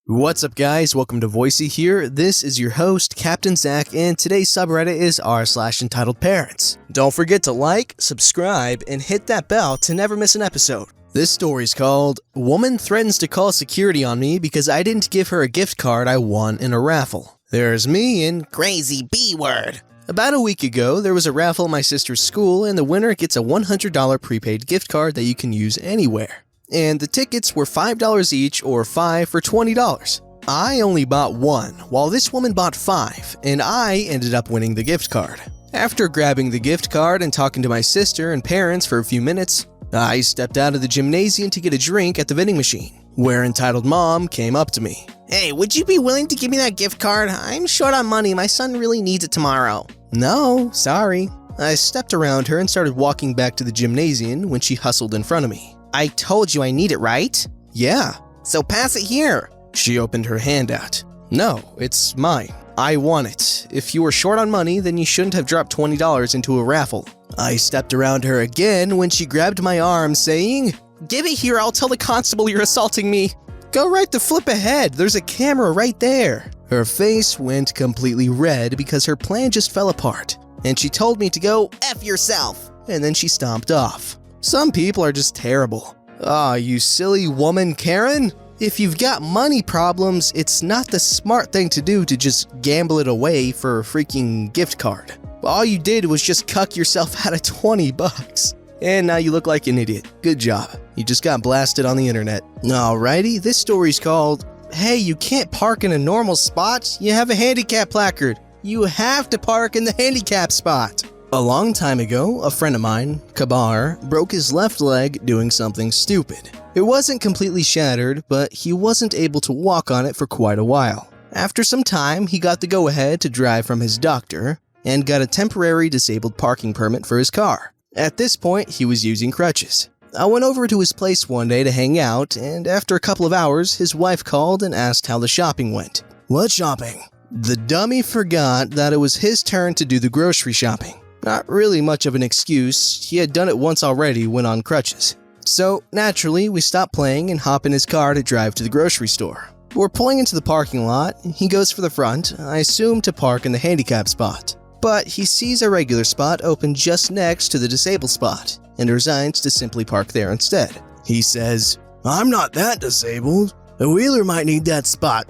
What's up guys, welcome to Voicey here. This is your host, Captain Zach, and today's subreddit is r/EntitledParents. Don't forget to like, subscribe, and hit that bell to never miss an episode. This story's called, Woman Threatens to Call Security on Me Because I Didn't Give Her a Gift Card I Won in a Raffle. There's me and Crazy B-Word. About a week ago, there was a raffle at my sister's school, and the winner gets a $100 prepaid gift card that you can use anywhere. And the tickets were $5 each, or 5 for $20. I only bought one, while this woman bought 5, and I ended up winning the gift card. After grabbing the gift card and talking to my sister and parents for a few minutes, I stepped out of the gymnasium to get a drink at the vending machine, where EntitledMom came up to me. Hey, would you be willing to give me that gift card? I'm short on money, my son really needs it tomorrow. No, sorry. I stepped around her and started walking back to the gymnasium when she hustled in front of me. I told you I need it, right? Yeah. So pass it here. She opened her hand out. No, it's mine. I want it. If you were short on money, then you shouldn't have dropped $20 into a raffle. I stepped around her again when she grabbed my arm, saying, Give it here, I'll tell the constable you're assaulting me. Go right the flip ahead, there's a camera right there. Her face went completely red because her plan just fell apart, and she told me to go F yourself. And then she stomped off. Some people are just terrible. Ah, you silly woman, Karen. If you've got money problems, it's not the smart thing to do to just gamble it away for a freaking gift card. All you did was just cuck yourself out of $20. And now you look like an idiot. Good job. You just got blasted on the internet. Alrighty, this story's called, Hey, you can't park in a normal spot. You have a handicap placard. You have to park in the handicap spot. A long time ago, a friend of mine, Kabar, broke his left leg doing something stupid. It wasn't completely shattered, but he wasn't able to walk on it for quite a while. After some time, he got the go-ahead to drive from his doctor and got a temporary disabled parking permit for his car. At this point, he was using crutches. I went over to his place one day to hang out, and after a couple of hours, his wife called and asked how the shopping went. What shopping? The dummy forgot that it was his turn to do the grocery shopping. Not really much of an excuse, he had done it once already when on crutches. So, naturally, we stop playing and hop in his car to drive to the grocery store. We're pulling into the parking lot, he goes for the front, I assume to park in the handicap spot. But he sees a regular spot open just next to the disabled spot, and resigns to simply park there instead. He says, I'm not that disabled. A wheeler might need that spot.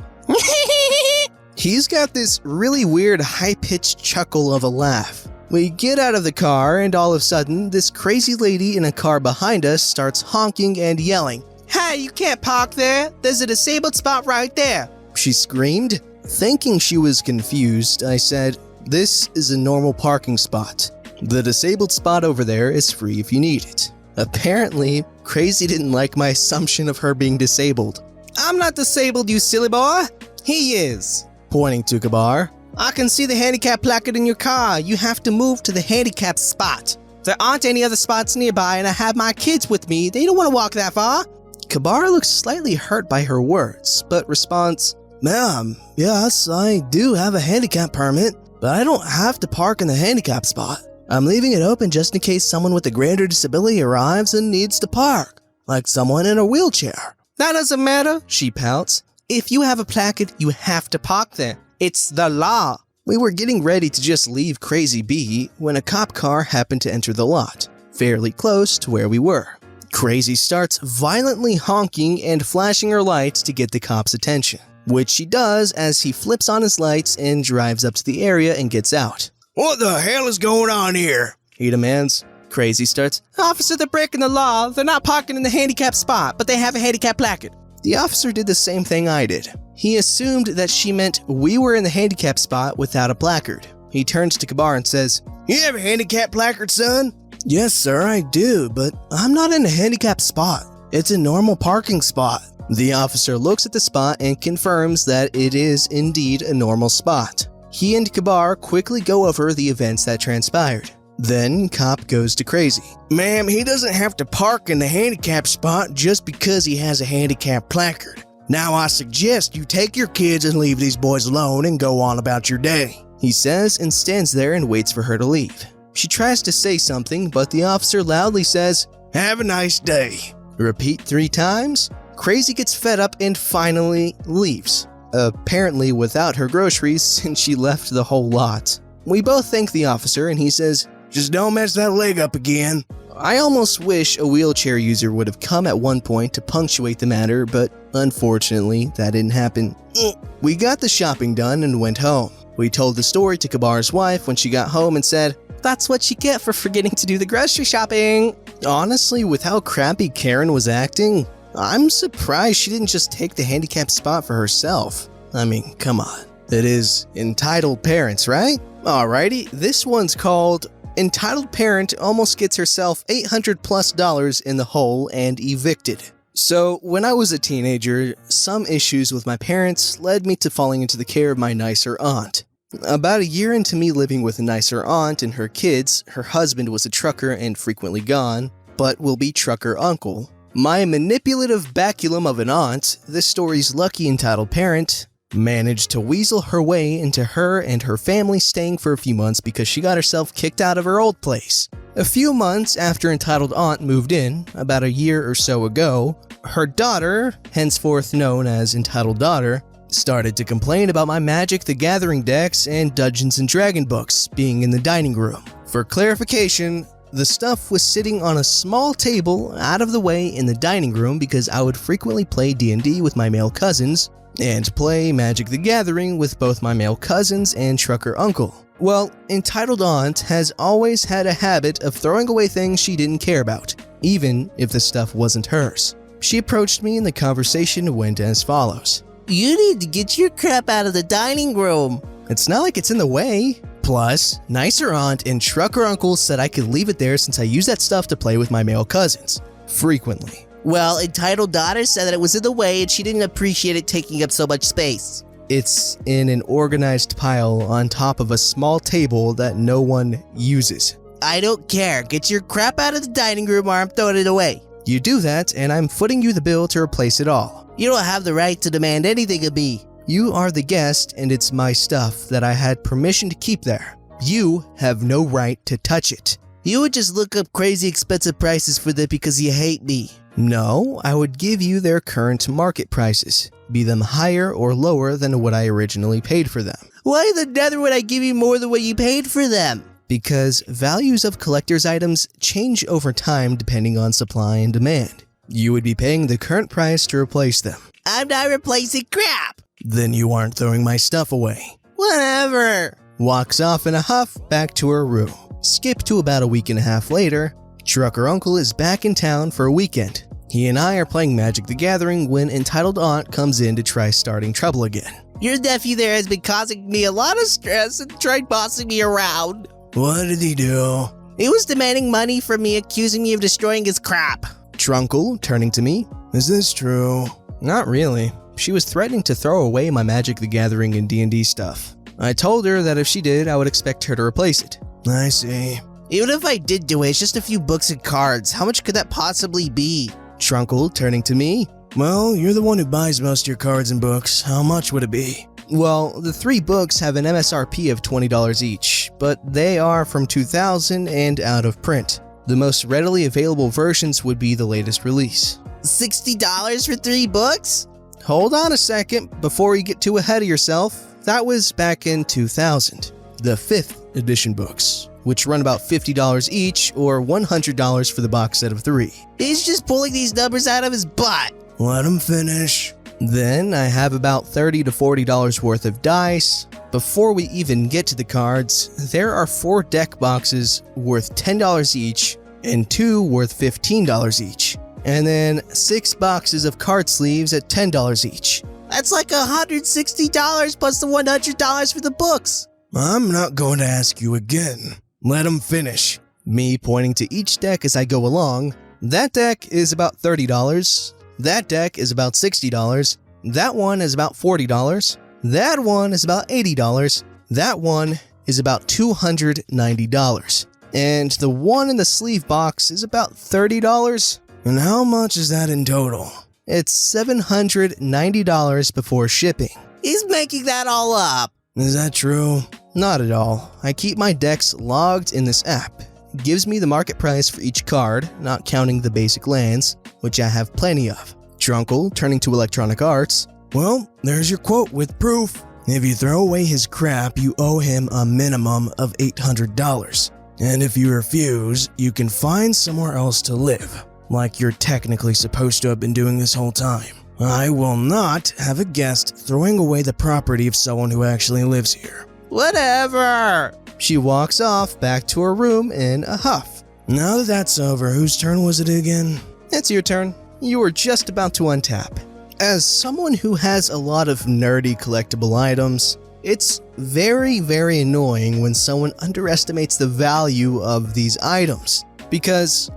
He's got this really weird high-pitched chuckle of a laugh. We get out of the car, and all of a sudden, this crazy lady in a car behind us starts honking and yelling. Hey, you can't park there. There's a disabled spot right there. She screamed. Thinking she was confused, I said, This is a normal parking spot. The disabled spot over there is free if you need it. Apparently, Crazy didn't like my assumption of her being disabled. I'm not disabled, you silly boy. He is. Pointing to Kabar. I can see the handicap placard in your car. You have to move to the handicap spot. There aren't any other spots nearby, and I have my kids with me. They don't want to walk that far. Kabar looks slightly hurt by her words, but responds, Ma'am, yes, I do have a handicap permit, but I don't have to park in the handicap spot. I'm leaving it open just in case someone with a greater disability arrives and needs to park, like someone in a wheelchair. That doesn't matter, she pouts. If you have a placard, you have to park there. It's the law. We were getting ready to just leave Crazy B when a cop car happened to enter the lot, fairly close to where we were. Crazy starts violently honking and flashing her lights to get the cop's attention, which she does as he flips on his lights and drives up to the area and gets out. What the hell is going on here? He demands. Crazy starts, Officer, they're breaking the law. They're not parking in the handicap spot, but they have a handicap placard. The officer did the same thing I did. He assumed that she meant we were in the handicap spot without a placard. He turns to Kabar and says, You have a handicap placard, son? Yes, sir, I do, but I'm not in a handicap spot. It's a normal parking spot. The officer looks at the spot and confirms that it is indeed a normal spot. He and Kabar quickly go over the events that transpired. Then, cop goes to Crazy. Ma'am, he doesn't have to park in the handicap spot just because he has a handicap placard. Now I suggest you take your kids and leave these boys alone and go on about your day, he says and stands there and waits for her to leave. She tries to say something, but the officer loudly says, Have a nice day. Repeat 3 times. Crazy gets fed up and finally leaves. Apparently without her groceries since she left the whole lot. We both thank the officer and he says, Just don't mess that leg up again. I almost wish a wheelchair user would have come at one point to punctuate the matter, but unfortunately that didn't happen. We got the shopping done and went home. We told the story to Kabar's wife when she got home and said, "That's what you get for forgetting to do the grocery shopping." Honestly, with how crappy Karen was acting, I'm surprised she didn't just take the handicapped spot for herself. I mean, come on. It is entitled parents, right? Alrighty, this one's called Entitled Parent Almost Gets Herself $800+ in the Hole and Evicted. So, when I was a teenager, some issues with my parents led me to falling into the care of my nicer aunt. About a year into me living with a nicer aunt and her kids, her husband was a trucker and frequently gone, but will be trucker uncle. My manipulative baculum of an aunt, this story's lucky entitled parent, managed to weasel her way into her and her family staying for a few months because she got herself kicked out of her old place. A few months after entitled aunt moved in, about a year or so ago, her daughter, henceforth known as entitled daughter, started to complain about my Magic the Gathering decks and Dungeons & Dragon books being in the dining room. For clarification, the stuff was sitting on a small table out of the way in the dining room because I would frequently play D&D with my male cousins and play Magic the Gathering with both my male cousins and trucker uncle. Well, entitled aunt has always had a habit of throwing away things she didn't care about, even if the stuff wasn't hers. She approached me and the conversation went as follows. You need to get your crap out of the dining room. It's not like it's in the way. Plus, nicer aunt and trucker uncle said I could leave it there since I use that stuff to play with my male cousins. Frequently. Well, entitled daughter said that it was in the way and she didn't appreciate it taking up so much space. It's in an organized pile on top of a small table that no one uses. I don't care. Get your crap out of the dining room or I'm throwing it away. You do that and I'm footing you the bill to replace it all. You don't have the right to demand anything of me. You are the guest and it's my stuff that I had permission to keep there. You have no right to touch it. You would just look up crazy expensive prices for them because you hate me. No, I would give you their current market prices, be them higher or lower than what I originally paid for them. Why the nether would I give you more than what you paid for them? Because values of collector's items change over time depending on supply and demand. You would be paying the current price to replace them. I'm not replacing crap. Then you aren't throwing my stuff away. Whatever. Walks off in a huff back to her room. Skip to about a week and a half later. Trucker uncle is back in town for a weekend. He and I are playing Magic the Gathering when entitled aunt comes in to try starting trouble again. Your nephew there has been causing me a lot of stress and tried bossing me around. What did he do? He was demanding money from me, accusing me of destroying his crap. Trunkle, turning to me. Is this true? Not really. She was threatening to throw away my Magic the Gathering and D&D stuff. I told her that if she did, I would expect her to replace it. I see. Even if I did do it, it's just a few books and cards. How much could that possibly be? Trunkle, turning to me. Well, you're the one who buys most of your cards and books. How much would it be? Well, the 3 books have an MSRP of $20 each, but they are from 2000 and out of print. The most readily available versions would be the latest release. $60 for 3 books? Hold on a second before you get too ahead of yourself. That was back in 2000. The 5th edition books, which run about $50 each or $100 for the box set of 3. He's just pulling these numbers out of his butt. Let him finish. Then I have about $30 to $40 worth of dice. Before we even get to the cards, there are 4 deck boxes worth $10 each and 2 worth $15 each. And then 6 boxes of card sleeves at $10 each. That's like $160 plus the $100 for the books. I'm not going to ask you again. Let him finish. Me pointing to each deck as I go along. That deck is about $30. That deck is about $60. That one is about $40. That one is about $80. That one is about $290. And the one in the sleeve box is about $30. And how much is that in total? It's $790 before shipping. He's making that all up. Is that true? Not at all. I keep my decks logged in this app. It gives me the market price for each card, not counting the basic lands, which I have plenty of. Trunkle, turning to electronic arts. Well, there's your quote with proof. If you throw away his crap, you owe him a minimum of $800. And if you refuse, you can find somewhere else to live, like you're technically supposed to have been doing this whole time. I will not have a guest throwing away the property of someone who actually lives here. Whatever. She walks off back to her room in a huff. Now that that's over, whose turn was it again? It's your turn. You were just about to untap. As someone who has a lot of nerdy collectible items, it's very, very annoying when someone underestimates the value of these items. Because,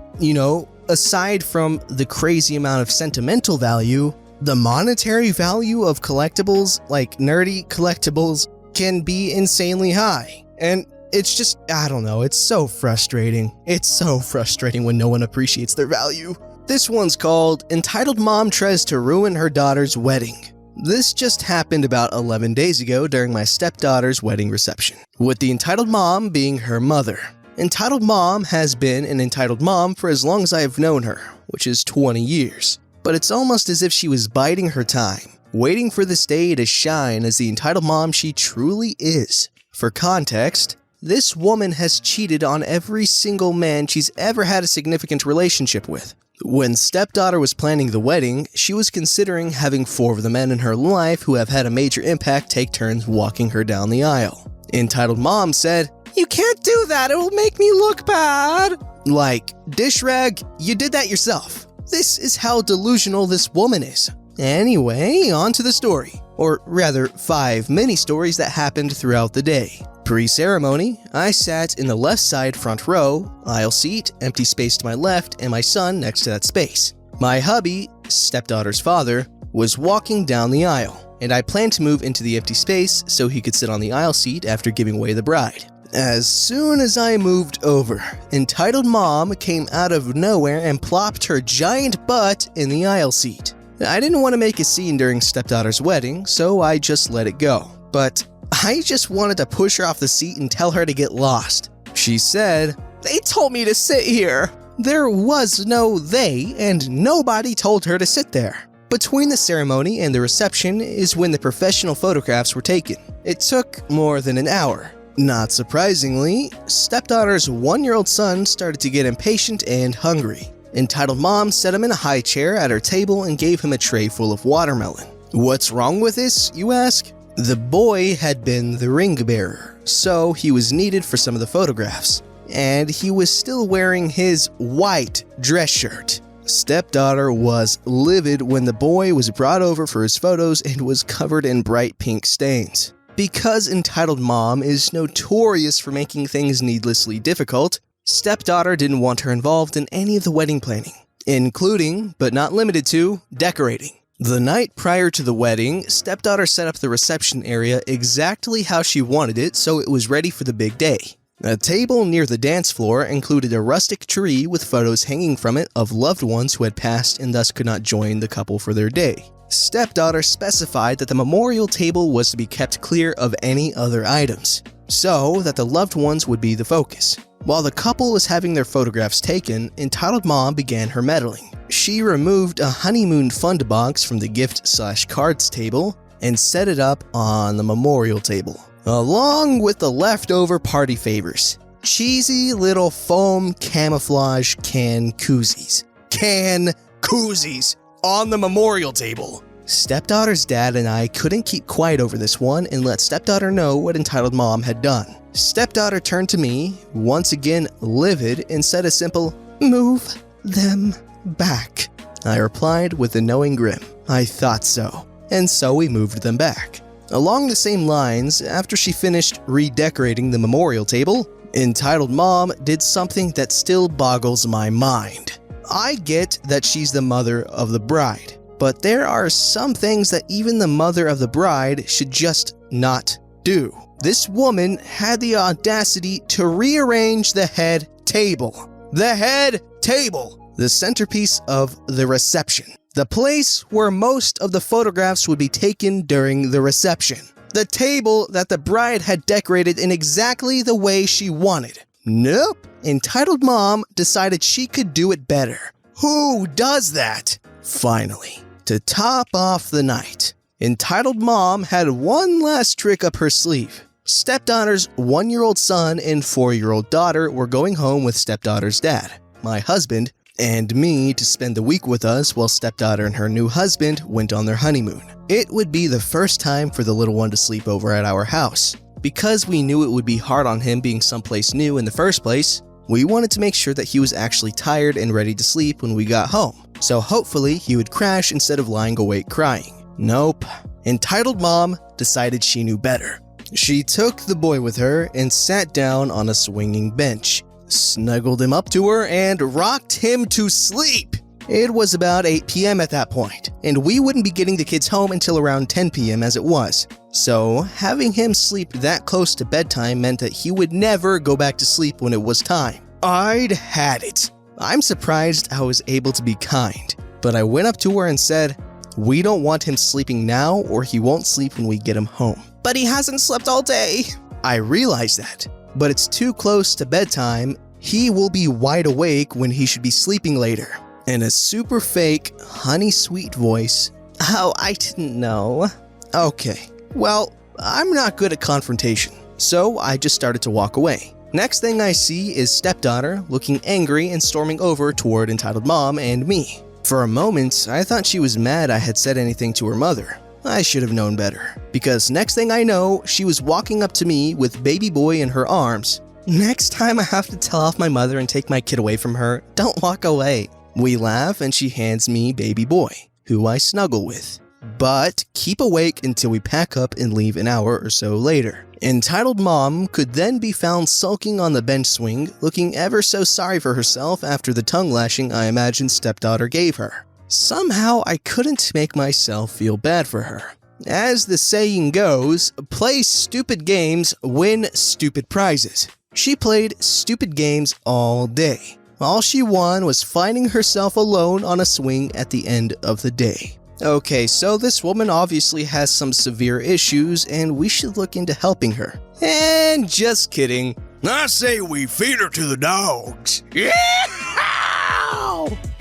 aside from the crazy amount of sentimental value, the monetary value of collectibles, like nerdy collectibles, can be insanely high. And it's just, I don't know, it's so frustrating. It's so frustrating when no one appreciates their value. This one's called EntitledMom Tries to Ruin Her Daughter's Wedding. This just happened about 11 days ago during my stepdaughter's wedding reception, with the entitled mom being her mother. Entitled Mom has been an entitled mom for as long as I have known her, which is 20 years. But it's almost as if she was biding her time, waiting for this day to shine as the entitled mom she truly is. For context, this woman has cheated on every single man she's ever had a significant relationship with. When stepdaughter was planning the wedding, she was considering having 4 of the men in her life who have had a major impact take turns walking her down the aisle. Entitled Mom said, "You can't do that, it will make me look bad." Like, dish rag, you did that yourself. This is how delusional this woman is. Anyway, on to the story. Or rather, 5 mini stories that happened throughout the day. Pre-ceremony, I sat in the left side front row, aisle seat, empty space to my left, and my son next to that space. My hubby, stepdaughter's father, was walking down the aisle, and I planned to move into the empty space so he could sit on the aisle seat after giving away the bride. As soon as I moved over, entitled mom came out of nowhere and plopped her giant butt in the aisle seat. I didn't want to make a scene during stepdaughter's wedding, so I just let it go. But I just wanted to push her off the seat and tell her to get lost. She said, "They told me to sit here." There was no they, and nobody told her to sit there. Between the ceremony and the reception is when the professional photographs were taken. It took more than an hour. Not surprisingly, stepdaughter's 1-year-old son started to get impatient and hungry. Entitled Mom set him in a high chair at her table and gave him a tray full of watermelon. What's wrong with this, you ask? The boy had been the ring bearer, so he was needed for some of the photographs. And he was still wearing his white dress shirt. Stepdaughter was livid when the boy was brought over for his photos and was covered in bright pink stains. Because entitled mom is notorious for making things needlessly difficult, stepdaughter didn't want her involved in any of the wedding planning, including, but not limited to, decorating. The night prior to the wedding, stepdaughter set up the reception area exactly how she wanted it so it was ready for the big day. A table near the dance floor included a rustic tree with photos hanging from it of loved ones who had passed and thus could not join the couple for their day. Stepdaughter specified that the memorial table was to be kept clear of any other items, so that the loved ones would be the focus. While the couple was having their photographs taken, entitled mom began her meddling. She removed a honeymoon fund box from the gift/cards table and set it up on the memorial table, along with the leftover party favors. Cheesy little foam camouflage can koozies. Can koozies on the memorial table. Stepdaughter's dad and I couldn't keep quiet over this one and let stepdaughter know what entitled mom had done. Stepdaughter turned to me, once again livid, and said a simple, "Move them back." I replied with a knowing grin. I thought so. And so we moved them back. Along the same lines, after she finished redecorating the memorial table, entitled mom did something that still boggles my mind. I get that she's the mother of the bride, but there are some things that even the mother of the bride should just not do. This woman had the audacity to rearrange the head table. The head table! The centerpiece of the reception. The place where most of the photographs would be taken during the reception. The table that the bride had decorated in exactly the way she wanted. Nope. Entitled mom decided she could do it better. Who does that? Finally, To top off the night, Entitled Mom had one last trick up her sleeve. Stepdaughter's 1-year-old son and 4-year-old daughter were going home with stepdaughter's dad, my husband, and me to spend the week with us while stepdaughter and her new husband went on their honeymoon. It would be the first time for the little one to sleep over at our house. Because we knew it would be hard on him being someplace new in the first place, we wanted to make sure that he was actually tired and ready to sleep when we got home. So hopefully he would crash instead of lying awake crying. Nope. Entitled Mom decided she knew better. She took the boy with her and sat down on a swinging bench, snuggled him up to her, and rocked him to sleep. It was about 8 p.m. at that point, and we wouldn't be getting the kids home until around 10 p.m. as it was. So having him sleep that close to bedtime meant that he would never go back to sleep when it was time. I'd had it. I'm surprised I was able to be kind, but I went up to her and said, "We don't want him sleeping now or he won't sleep when we get him home." But he hasn't slept all day. I realize that, but it's too close to bedtime. He will be wide awake when he should be sleeping later. In a super fake, honey sweet voice. Oh, I didn't know. Okay, well, I'm not good at confrontation, so I just started to walk away. Next thing I see is stepdaughter looking angry and storming over toward Entitled Mom and me. For a moment, I thought she was mad I had said anything to her mother. I should have known better, because next thing I know, she was walking up to me with baby boy in her arms. Next time I have to tell off my mother and take my kid away from her, don't walk away. We laugh and she hands me baby boy, who I snuggle with. But keep awake until we pack up and leave an hour or so later. Entitled Mom could then be found sulking on the bench swing, looking ever so sorry for herself after the tongue lashing I imagine stepdaughter gave her. Somehow I couldn't make myself feel bad for her. As the saying goes, play stupid games, win stupid prizes. She played stupid games all day. All she won was finding herself alone on a swing at the end of the day. Okay, so this woman obviously has some severe issues and we should look into helping her. And just kidding. I say we feed her to the dogs. Yeah!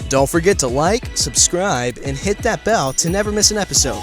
Don't forget to like, subscribe, and hit that bell to never miss an episode.